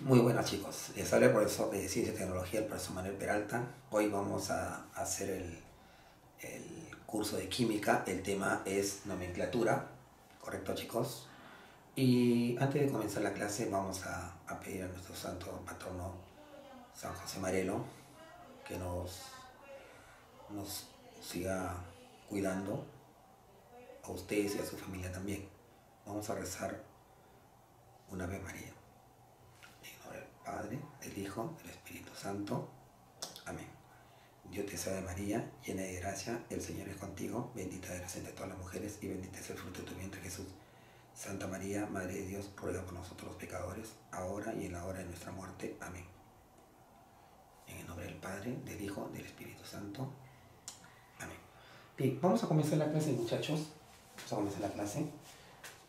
Muy buenas chicos, les habla el profesor de Ciencia y Tecnología, el profesor Manuel Peralta. Hoy vamos a hacer el curso de Química. El tema es nomenclatura, ¿correcto chicos? Y antes de comenzar la clase vamos a pedir a nuestro santo patrono, San José Marelo, que nos siga cuidando a ustedes y a su familia también. Vamos a rezar una Ave María. En nombre del Padre, del Hijo, del Espíritu Santo. Amén. Dios te salve María, llena de gracia, el Señor es contigo, bendita eres entre todas las mujeres y bendito es el fruto de tu vientre Jesús. Santa María, Madre de Dios, ruega por nosotros los pecadores, ahora y en la hora de nuestra muerte. Amén. En el nombre del Padre, del Hijo, del Espíritu Santo. Amén. Bien, vamos a comenzar la clase, muchachos. Vamos a comenzar la clase.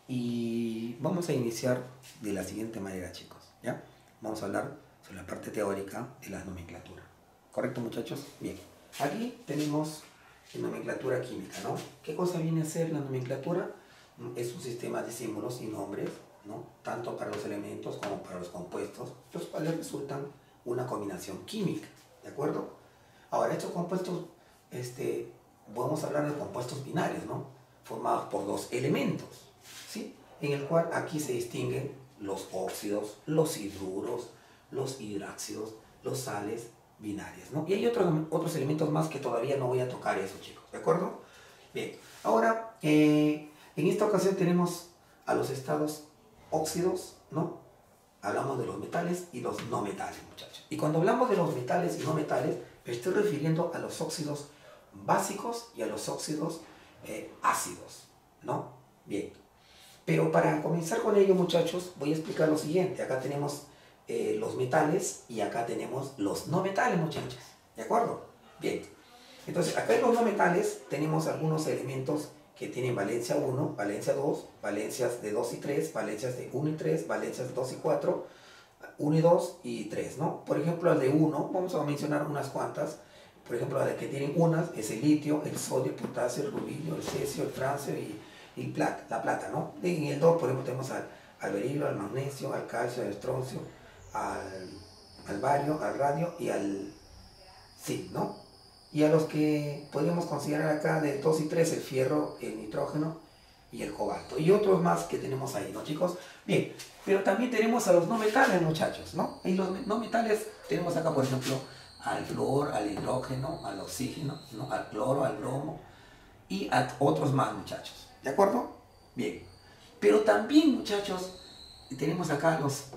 Y vamos a iniciar de la siguiente manera, chicos. ¿Ya? Vamos a hablar sobre la parte teórica de la nomenclatura. ¿Correcto, muchachos? Bien. Aquí tenemos la nomenclatura química, ¿no? ¿Qué cosa viene a ser la nomenclatura? Es un sistema de símbolos y nombres, ¿no? Tanto para los elementos como para los compuestos, los cuales resultan una combinación química, ¿de acuerdo? Ahora, estos compuestos, podemos hablar de compuestos binarios, ¿no? Formados por dos elementos, ¿sí? En el cual aquí se distinguen los óxidos, los hidruros, los hidráxidos, los sales binarias, ¿no? Y hay otros elementos más que todavía no voy a tocar eso, chicos, ¿de acuerdo? Bien, ahora, en esta ocasión tenemos a los estados óxidos, ¿no? Hablamos de los metales y los no metales, muchachos. Y cuando hablamos de los metales y no metales, me estoy refiriendo a los óxidos básicos y a los óxidos ácidos, ¿no? Bien. Pero para comenzar con ello, muchachos, voy a explicar lo siguiente. Acá tenemos los metales y acá tenemos los no metales, muchachos. ¿De acuerdo? Bien. Entonces, acá en los no metales tenemos algunos elementos que tienen valencia 1, valencia 2, valencias de 2 y 3, valencias de 1 y 3, valencias de 2 y 4, 1 y 2 y 3, ¿no? Por ejemplo, las de 1, vamos a mencionar unas cuantas. Por ejemplo, las de que tienen unas es el litio, el sodio, el potasio, el rubidio, el cesio, el francio y la plata, ¿no? En el 2, por ejemplo, tenemos al berilio, al magnesio, al calcio, al estroncio, al bario, al radio y al zinc, ¿no? Y a los que podríamos considerar acá de 2 y 3, el fierro, el nitrógeno y el cobalto. Y otros más que tenemos ahí, ¿no, chicos? Bien, pero también tenemos a los no metales, muchachos, ¿no? Y los no metales tenemos acá, por ejemplo, al flúor, al hidrógeno, al oxígeno, ¿no? Al cloro, al bromo y a otros más, muchachos. ¿De acuerdo? Bien. Pero también, muchachos, tenemos acá los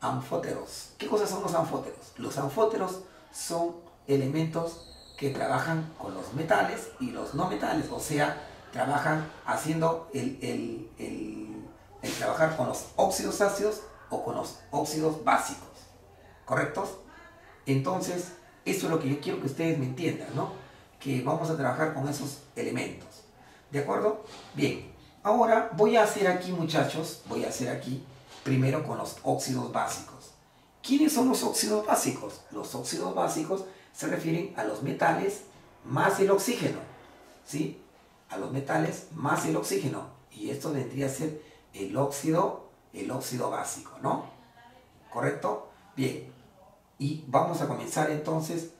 anfóteros. ¿Qué cosas son los anfóteros? Los anfóteros son elementos que trabajan con los metales y los no metales, o sea, trabajan haciendo el trabajar con los óxidos ácidos o con los óxidos básicos, ¿correctos? Entonces, eso es lo que yo quiero que ustedes me entiendan, ¿no? Que vamos a trabajar con esos elementos, ¿de acuerdo? Bien, ahora voy a hacer aquí, muchachos, voy a hacer aquí primero con los óxidos básicos. ¿Quiénes son los óxidos básicos? Los óxidos básicos se refieren a los metales más el oxígeno, ¿sí? A los metales más el oxígeno. Y esto vendría a ser el óxido básico, ¿no? ¿Correcto? Bien. Y vamos a comenzar entonces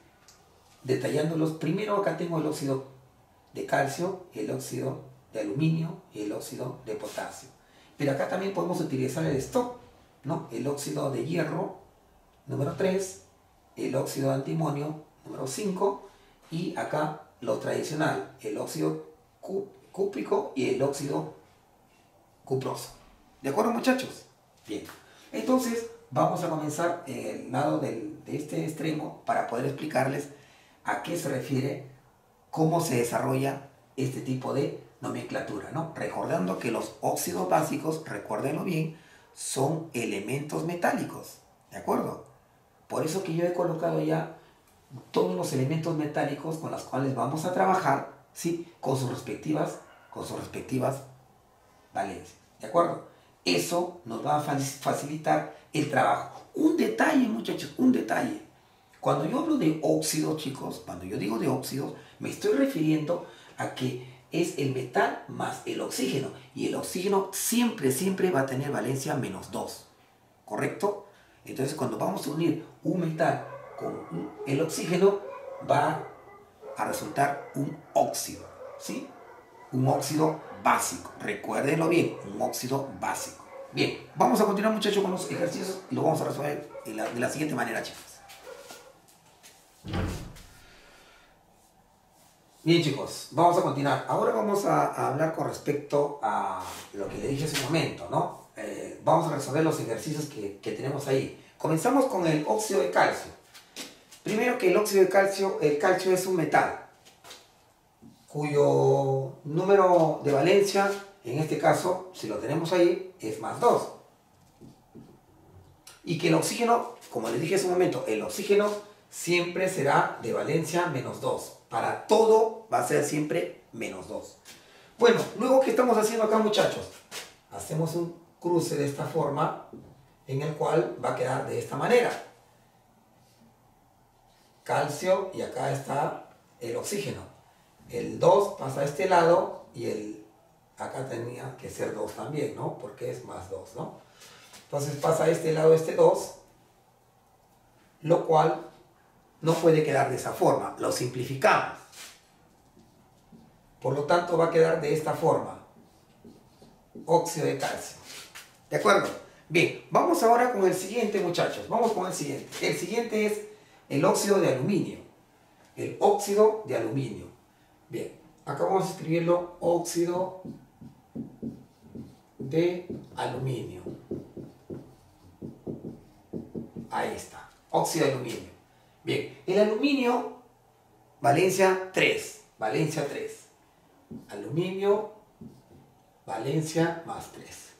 detallándolos. Primero acá tengo el óxido de calcio, el óxido de aluminio y el óxido de potasio. Pero acá también podemos utilizar el stock, ¿no? El óxido de hierro, número 3, el óxido de antimonio, número 5, y acá lo tradicional, el óxido cúprico y el óxido cuproso. ¿De acuerdo, muchachos? Bien. Entonces, vamos a comenzar el lado de este extremo para poder explicarles a qué se refiere, cómo se desarrolla este tipo de nomenclatura, ¿no? Recordando que los óxidos básicos, recuérdenlo bien, son elementos metálicos, ¿de acuerdo? Por eso que yo he colocado ya todos los elementos metálicos con los cuales vamos a trabajar, ¿sí? Con sus respectivas valencias, ¿de acuerdo? Eso nos va a facilitar el trabajo. Un detalle, muchachos, un detalle. Cuando yo hablo de óxidos, chicos, cuando yo digo de óxidos, me estoy refiriendo a que es el metal más el oxígeno. Y el oxígeno siempre va a tener valencia -2. ¿Correcto? Entonces cuando vamos a unir un metal con el oxígeno, va a resultar un óxido, ¿sí? Un óxido básico. Recuérdenlo bien, un óxido básico. Bien, vamos a continuar, muchachos, con los ejercicios y lo vamos a resolver de la siguiente manera, chicos. Bien, chicos, vamos a continuar. Ahora vamos a hablar con respecto a lo que le dije hace un momento, ¿no? Vamos a resolver los ejercicios que tenemos ahí. Comenzamos con el óxido de calcio. Primero, que el óxido de calcio, el calcio es un metal cuyo número de valencia, en este caso, si lo tenemos ahí, es más 2. Y que el oxígeno, como les dije hace un momento, el oxígeno siempre será de valencia menos 2. Para todo va a ser siempre menos 2. Bueno, luego, ¿qué estamos haciendo acá, muchachos? Hacemos un cruce de esta forma, en el cual va a quedar de esta manera. Calcio, y acá está el oxígeno. El 2 pasa a este lado y acá tenía que ser 2 también, ¿no? Porque es más 2, ¿no? Entonces pasa a este lado este 2, lo cual no puede quedar de esa forma. Lo simplificamos. Por lo tanto va a quedar de esta forma. Óxido de calcio. ¿De acuerdo? Bien, vamos ahora con el siguiente, muchachos. Vamos con el siguiente. El siguiente es el óxido de aluminio. El óxido de aluminio. Bien, acá vamos a escribirlo, óxido de aluminio. Ahí está, óxido de aluminio. Bien, el aluminio, valencia 3. Valencia 3. Aluminio, valencia más 3.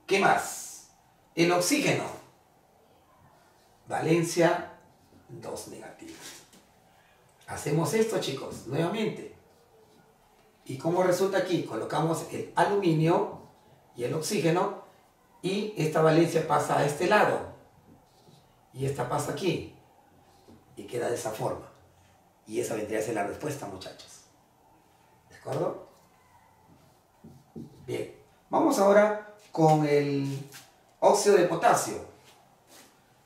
¿Qué más? El oxígeno, valencia 2 negativa. Hacemos esto, chicos, nuevamente. ¿Y cómo resulta aquí? Colocamos el aluminio y el oxígeno y esta valencia pasa a este lado y esta pasa aquí y queda de esa forma. Y esa vendría a ser la respuesta, muchachos. ¿De acuerdo? Bien, vamos ahora con el óxido de potasio.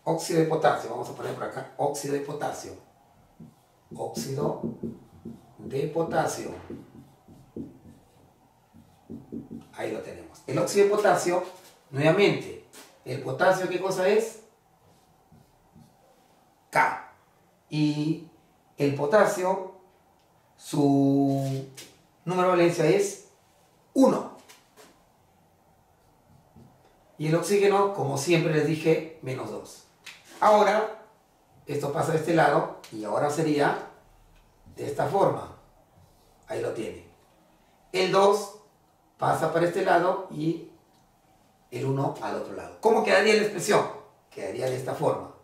Óxido de potasio, vamos a poner por acá, óxido de potasio. Óxido de potasio. Ahí lo tenemos. El óxido de potasio, nuevamente, el potasio, ¿qué cosa es? K. Y el potasio, su número de valencia es 1. Y el oxígeno, como siempre les dije, menos 2. Ahora, esto pasa de este lado y ahora sería de esta forma. Ahí lo tienen. El 2 pasa para este lado y el 1 al otro lado. ¿Cómo quedaría la expresión? Quedaría de esta forma.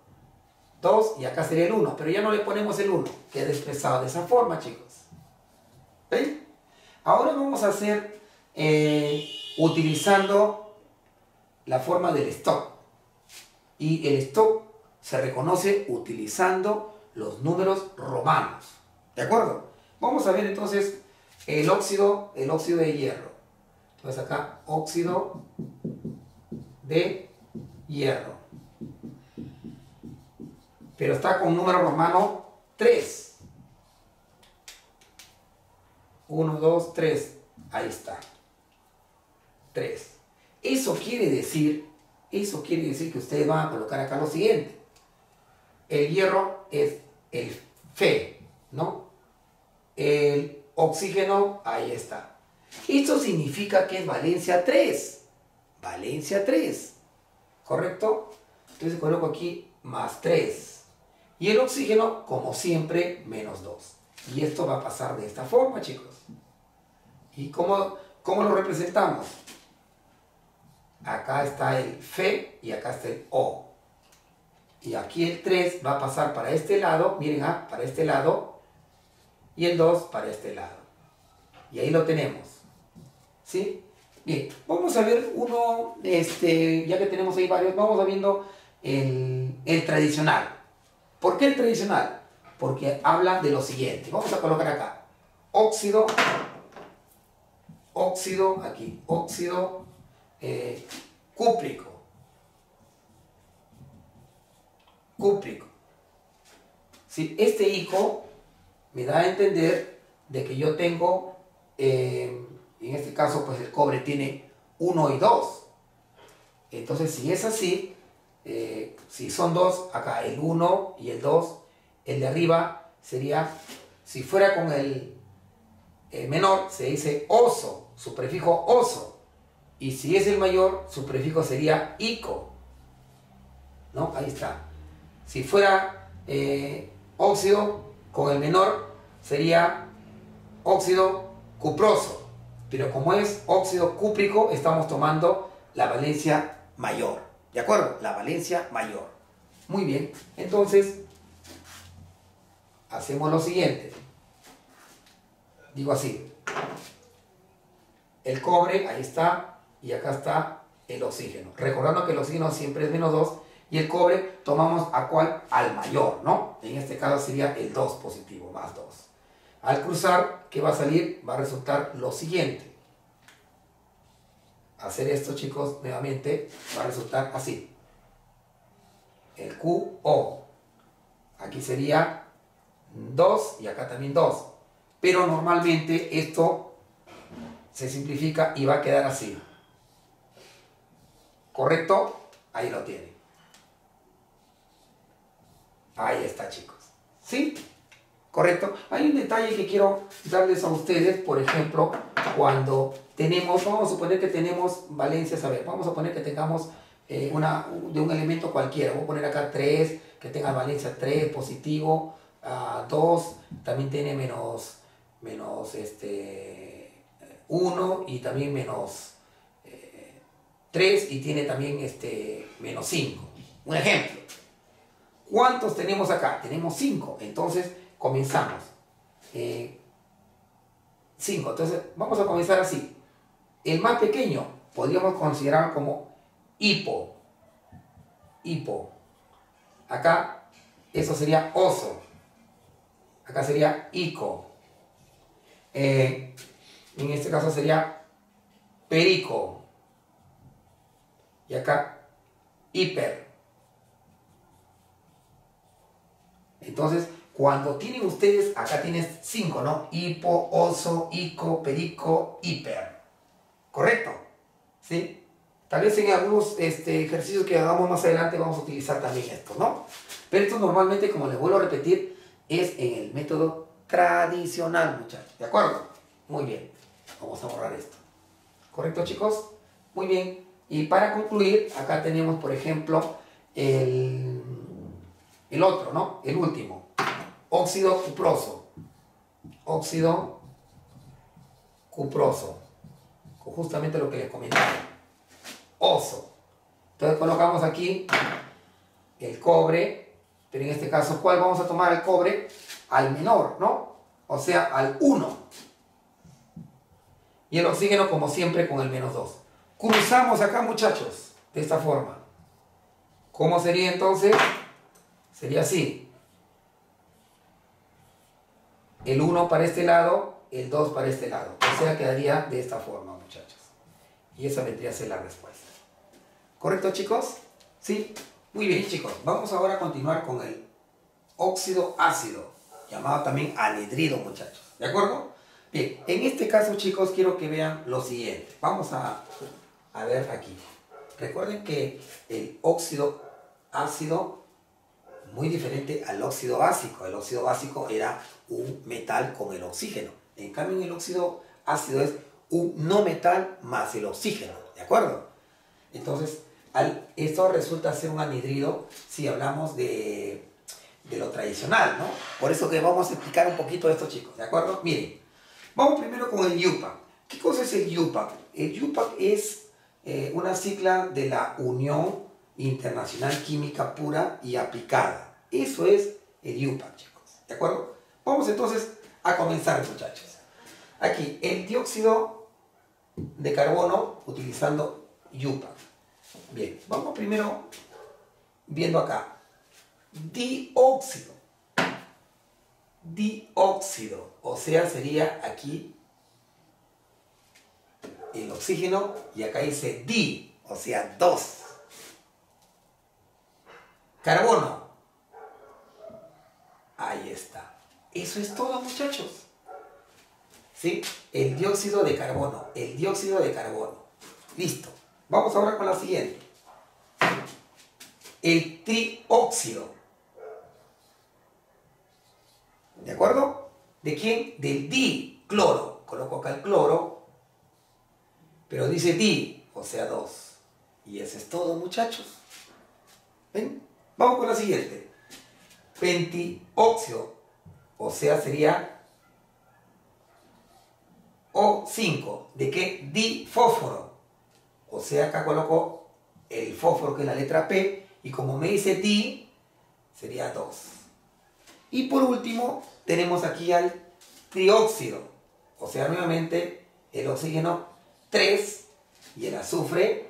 2 y acá sería el 1, pero ya no le ponemos el 1. Queda expresado de esa forma, chicos. ¿Ven? Ahora vamos a hacer utilizando la forma del stock. Y el stock se reconoce utilizando los números romanos. ¿De acuerdo? Vamos a ver entonces el óxido de hierro. Entonces acá, óxido de hierro. Pero está con número romano 3. 1, 2, 3. Ahí está. 3. Eso quiere decir que ustedes van a colocar acá lo siguiente. El hierro es el Fe, ¿no? El oxígeno, ahí está. Esto significa que es valencia 3. Valencia 3. ¿Correcto? Entonces coloco aquí más 3. Y el oxígeno, como siempre, menos 2. Y esto va a pasar de esta forma, chicos. ¿Y cómo lo representamos? Acá está el Fe y acá está el O. Y aquí el 3 va a pasar para este lado, miren, para este lado, y el 2 para este lado. Y ahí lo tenemos. ¿Sí? Bien, vamos a ver uno, ya que tenemos ahí varios, vamos a viendo el tradicional. ¿Por qué el tradicional? Porque habla de lo siguiente. Vamos a colocar acá. Óxido, aquí, óxido cúprico. Cúprico. ¿Sí? Este ico me da a entender de que yo tengo, en este caso, pues el cobre tiene 1 y 2. Entonces, si es así, si son 2, acá el 1 y el 2, el de arriba sería, si fuera con el menor, se dice oso, su prefijo oso. Y si es el mayor, su prefijo sería ico. ¿No? Ahí está. Si fuera óxido con el menor, sería óxido cuproso. Pero como es óxido cúprico, estamos tomando la valencia mayor. ¿De acuerdo? La valencia mayor. Muy bien. Entonces, hacemos lo siguiente. Digo así. El cobre, ahí está, y acá está el oxígeno. Recordando que el oxígeno siempre es -2, y el cobre tomamos a cuál, al mayor, ¿no? En este caso sería el 2 positivo, más 2. Al cruzar, ¿qué va a salir? Va a resultar lo siguiente. Hacer esto, chicos, nuevamente, va a resultar así. El QO. Aquí sería 2 y acá también 2. Pero normalmente esto se simplifica y va a quedar así. ¿Correcto? Ahí lo tienen. Ahí está, chicos. ¿Sí? ¿Correcto? Hay un detalle que quiero darles a ustedes, por ejemplo, cuando tenemos, vamos a suponer que tenemos valencias, a ver, vamos a poner que tengamos de un elemento cualquiera, voy a poner acá 3, que tenga valencia 3, positivo, 2, también tiene menos 1 y también menos 3 y tiene también menos 5. Un ejemplo. ¿Cuántos tenemos acá? Tenemos 5. Entonces comenzamos. 5. Entonces vamos a comenzar así. El más pequeño podríamos considerar como hipo. Hipo. Acá eso sería oso. Acá sería ico. En este caso sería perico. Y acá hiper. Entonces, cuando tienen ustedes, acá tienes 5, ¿no? Hipo, oso, ico, perico, hiper. ¿Correcto? ¿Sí? Tal vez en algunos ejercicios que hagamos más adelante vamos a utilizar también esto, ¿no? Pero esto normalmente, como les vuelvo a repetir, es en el método tradicional, muchachos. ¿De acuerdo? Muy bien. Vamos a borrar esto. ¿Correcto, chicos? Muy bien. Y para concluir, acá tenemos, por ejemplo, el otro, ¿no? El último. Óxido cuproso. Óxido cuproso. Justamente lo que les comentaba. Oso. Entonces colocamos aquí el cobre, pero en este caso, ¿cuál vamos a tomar el cobre? Al menor, ¿no? O sea, al 1. Y el oxígeno, como siempre, con el -2. Cruzamos acá, muchachos, de esta forma. ¿Cómo sería entonces? Sería así. El 1 para este lado, el 2 para este lado. O sea, quedaría de esta forma, muchachos. Y esa vendría a ser la respuesta. ¿Correcto, chicos? ¿Sí? Muy bien, chicos. Vamos ahora a continuar con el óxido ácido, llamado también anhidrido, muchachos. ¿De acuerdo? Bien, en este caso, chicos, quiero que vean lo siguiente. Vamos a ver aquí. Recuerden que el óxido ácido, muy diferente al óxido básico. El óxido básico era un metal con el oxígeno. En cambio, en el óxido ácido es un no metal más el oxígeno. ¿De acuerdo? Entonces, esto resulta ser un anhidrido si hablamos de lo tradicional, ¿no? Por eso que vamos a explicar un poquito esto, chicos. ¿De acuerdo? Miren, vamos primero con el UPAC. ¿Qué cosa es el UPAC? El UPAC es una sigla de la Unión Internacional Química Pura y Aplicada. Eso es el UPAC, chicos. ¿De acuerdo? Vamos entonces a comenzar, muchachos. Aquí, el dióxido de carbono utilizando UPAC. Bien, vamos primero viendo acá. Dióxido. Dióxido. O sea, sería aquí el oxígeno y acá dice di. o sea 2. Carbono. Ahí está. Eso es todo, muchachos. ¿Sí? El dióxido de carbono. El dióxido de carbono. Listo. Vamos ahora con la siguiente. El trióxido. ¿De acuerdo? ¿De quién? Del dicloro. Coloco acá el cloro, pero dice di, o sea 2. Y eso es todo, muchachos. ¿Ven? Vamos con la siguiente. Pentióxido, o sea, sería O5. ¿De qué? Difósforo. O sea, acá coloco el fósforo, que es la letra P, y como me dice di, sería 2. Y por último, tenemos aquí al trióxido. O sea, nuevamente, el oxígeno 3 y el azufre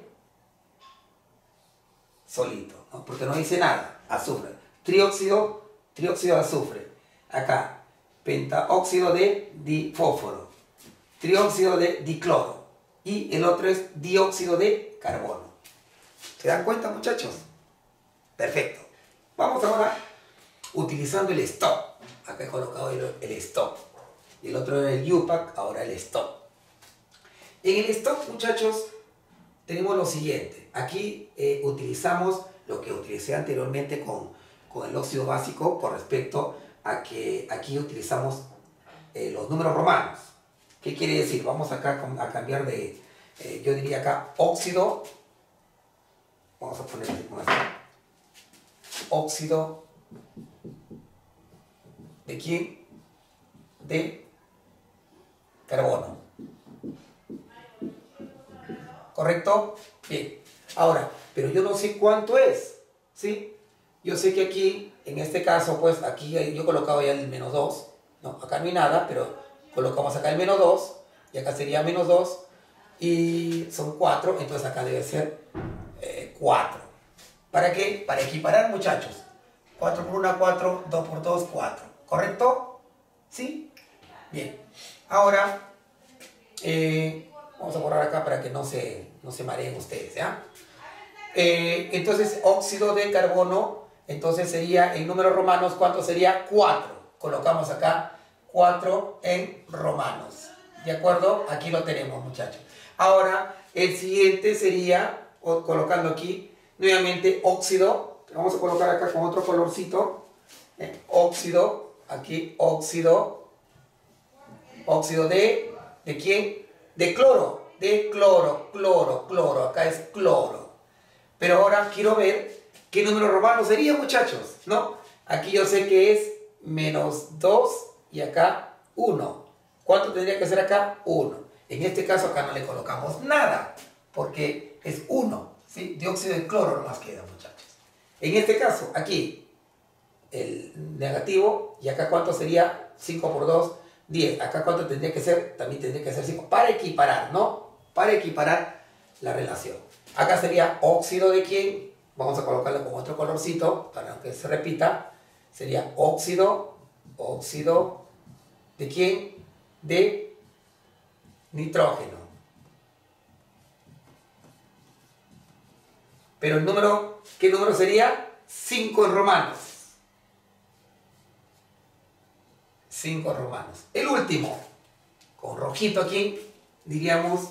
solito, ¿no? Porque no dice nada, azufre. Trióxido de azufre. Acá, pentaóxido de difósforo. Trióxido de dicloro. Y el otro es dióxido de carbono. ¿Se dan cuenta, muchachos? Perfecto. Vamos ahora utilizando el stop. Acá he colocado el stop. Y el otro era el UPAC, ahora el stop. En el stop, muchachos, tenemos lo siguiente. Aquí utilizamos lo que utilicé anteriormente con el óxido básico, con respecto a que aquí utilizamos los números romanos. ¿Qué quiere decir? Vamos acá a cambiar de, yo diría acá, óxido. Vamos a poner óxido. ¿De quién? De carbono. ¿Correcto? Bien. Ahora, pero yo no sé cuánto es, ¿sí? Yo sé que aquí, en este caso, pues aquí yo he colocado ya el menos 2. No, acá no hay nada, pero colocamos acá el menos 2. Y acá sería menos 2. Y son 4, entonces acá debe ser 4. ¿Para qué? Para equiparar, muchachos. 4 por 1, 4. 2 por 2, 4. ¿Correcto? ¿Sí? Bien. Ahora, vamos a borrar acá para que no se mareen ustedes, ¿ya? Entonces, óxido de carbono, entonces sería, en números romanos, ¿cuánto sería? 4. Colocamos acá 4 en romanos. ¿De acuerdo? Aquí lo tenemos, muchachos. Ahora, el siguiente sería, colocando aquí, nuevamente óxido. Vamos a colocar acá con otro colorcito. Óxido, aquí óxido. Óxido ¿de quién? De cloro. De cloro, cloro. Acá es cloro. Pero ahora quiero ver qué número romano sería, muchachos, ¿no? Aquí yo sé que es menos 2 y acá 1. ¿Cuánto tendría que ser acá? 1. En este caso acá no le colocamos nada, porque es 1, ¿sí? Dióxido de cloro nomás queda, muchachos. En este caso, aquí, el negativo, y acá ¿cuánto sería? 5 por 2, 10. Acá ¿cuánto tendría que ser? También tendría que ser 5, para equiparar, ¿no? Para equiparar la relación. Acá sería óxido de quién, vamos a colocarlo con otro colorcito para que se repita. Sería óxido de quién, de nitrógeno. Pero el número, ¿qué número sería? 5 en romanos. 5 romanos. El último, con rojito aquí, diríamos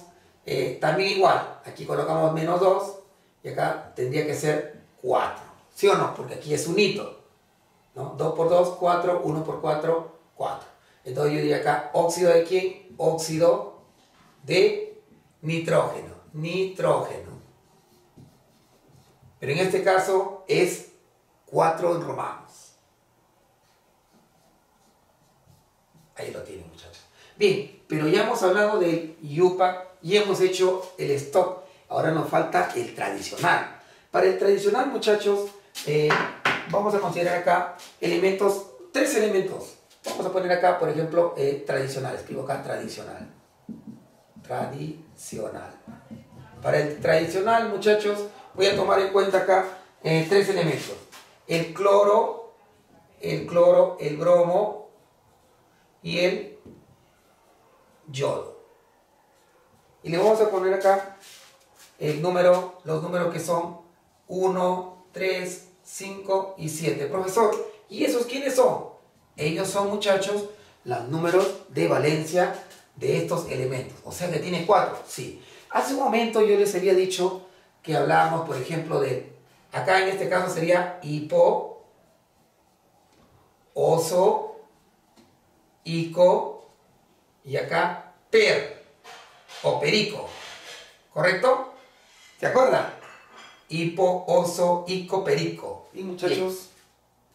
también igual. Aquí colocamos menos 2 y acá tendría que ser 4. ¿Sí o no? Porque aquí es un hito, ¿no? 2 por 2, 4, 1 por 4, 4. Entonces yo diría acá, ¿óxido de quién? Óxido de nitrógeno. Nitrógeno. Pero en este caso es 4 en romanos. Ahí lo tienen, muchachos. Bien, pero ya hemos hablado del UPAC y hemos hecho el stop. Ahora nos falta el tradicional. Para el tradicional, muchachos, vamos a considerar acá elementos, 3 elementos. Vamos a poner acá, por ejemplo, tradicional. Escribo acá tradicional. Tradicional. Para el tradicional, muchachos, voy a tomar en cuenta acá 3 elementos. El cloro, el bromo y el yodo. Y le vamos a poner acá los números que son 1, 3, 5 y 7. Profesor, ¿y esos quiénes son? Ellos son, muchachos, los números de valencia de estos elementos. O sea que tiene 4, sí. Hace un momento yo les había dicho que hablábamos, por ejemplo, de... Acá en este caso sería hipo, oso, ico y acá per o perico. ¿Correcto? ¿Se acuerdan? Hipo, oso, ico, perico. Y muchachos,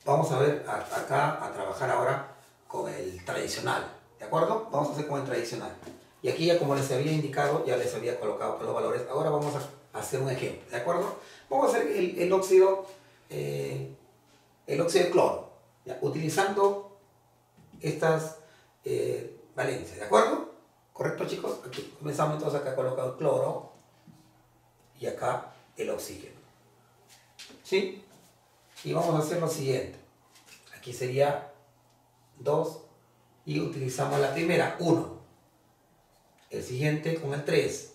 vamos a ver acá a trabajar ahora con el tradicional. ¿De acuerdo? Vamos a hacer con el tradicional. Y aquí ya como les había indicado, ya les había colocado los valores. Ahora vamos a hacer un ejemplo. ¿De acuerdo? Vamos a hacer el óxido de cloro. ¿Ya? Utilizando estas valencias. ¿De acuerdo? ¿Correcto, chicos? Aquí comenzamos entonces acá a colocar el cloro y acá el oxígeno. ¿Sí? Y vamos a hacer lo siguiente. Aquí sería 2 y utilizamos la primera, 1. El siguiente con el 3.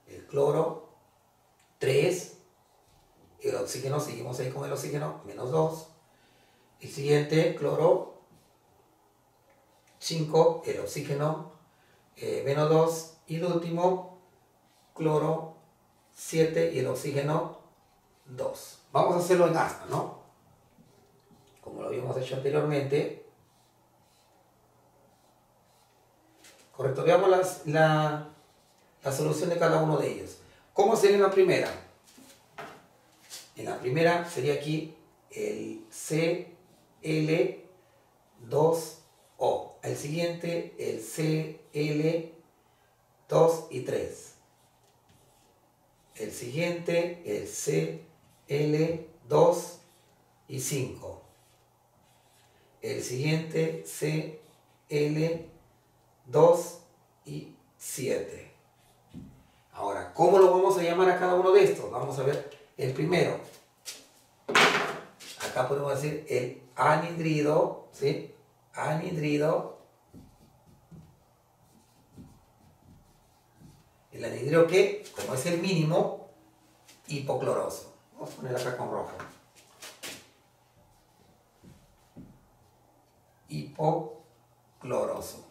El cloro, 3. El oxígeno, seguimos ahí con el oxígeno, menos 2. El siguiente, cloro, 5. El oxígeno, menos 2. Y el último, cloro, 7 y el oxígeno 2. Vamos a hacerlo en asta, ¿no? Como lo habíamos hecho anteriormente. Correcto, veamos la solución de cada uno de ellos. ¿Cómo sería en la primera? En la primera sería aquí el Cl2O. El siguiente el Cl2 y 3. El siguiente, el Cl2 y 5. El siguiente, Cl2 y 7. Ahora, ¿cómo lo vamos a llamar a cada uno de estos? Vamos a ver el primero. Acá podemos decir el anhidrido, ¿sí? Anhidrido. El anhidrido que, como es el mínimo, hipocloroso. Vamos a poner acá con rojo. Hipocloroso.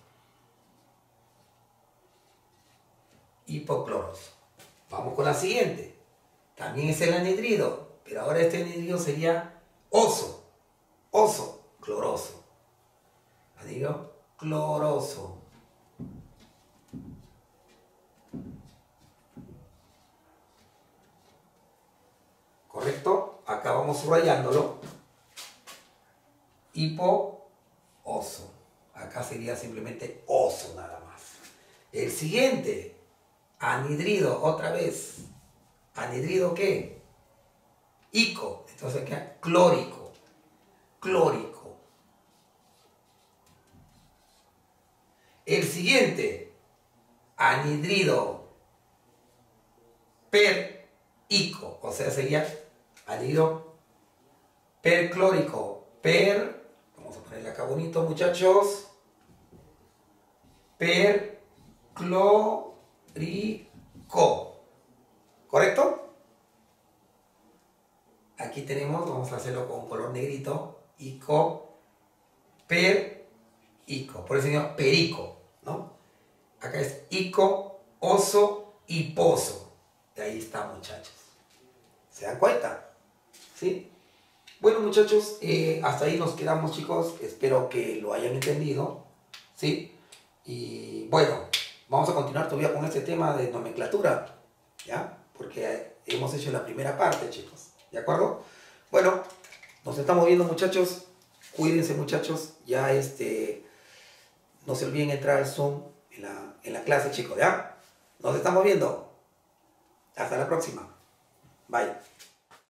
Hipocloroso. Vamos con la siguiente. También es el anhidrido, pero ahora este anhidrido sería oso. Oso, cloroso. Anhidrido cloroso. ¿Correcto? Acá vamos subrayándolo. Hipo, oso. Acá sería simplemente oso nada más. El siguiente, anhidrido, otra vez. ¿Anhidrido qué? Ico. Entonces queda clórico. Clórico. El siguiente, anhidrido perico. O sea, sería anhidrido perclórico. Vamos a ponerle acá bonito, muchachos. Perclórico. ¿Correcto? Aquí tenemos, vamos a hacerlo con color negrito. Ico, perico. Por eso se llama perico, ¿no? Acá es ico, oso y pozo. Y ahí está, muchachos. ¿Se dan cuenta? ¿Sí? Bueno, muchachos, hasta ahí nos quedamos, chicos. Espero que lo hayan entendido. ¿Sí? Y bueno, vamos a continuar todavía con este tema de nomenclatura. ¿Ya? Porque hemos hecho la primera parte, chicos. ¿De acuerdo? Bueno, nos estamos viendo, muchachos. Cuídense, muchachos. Ya no se olviden entrar al Zoom en la clase, chicos. ¿Ya? Nos estamos viendo. Hasta la próxima. Bye.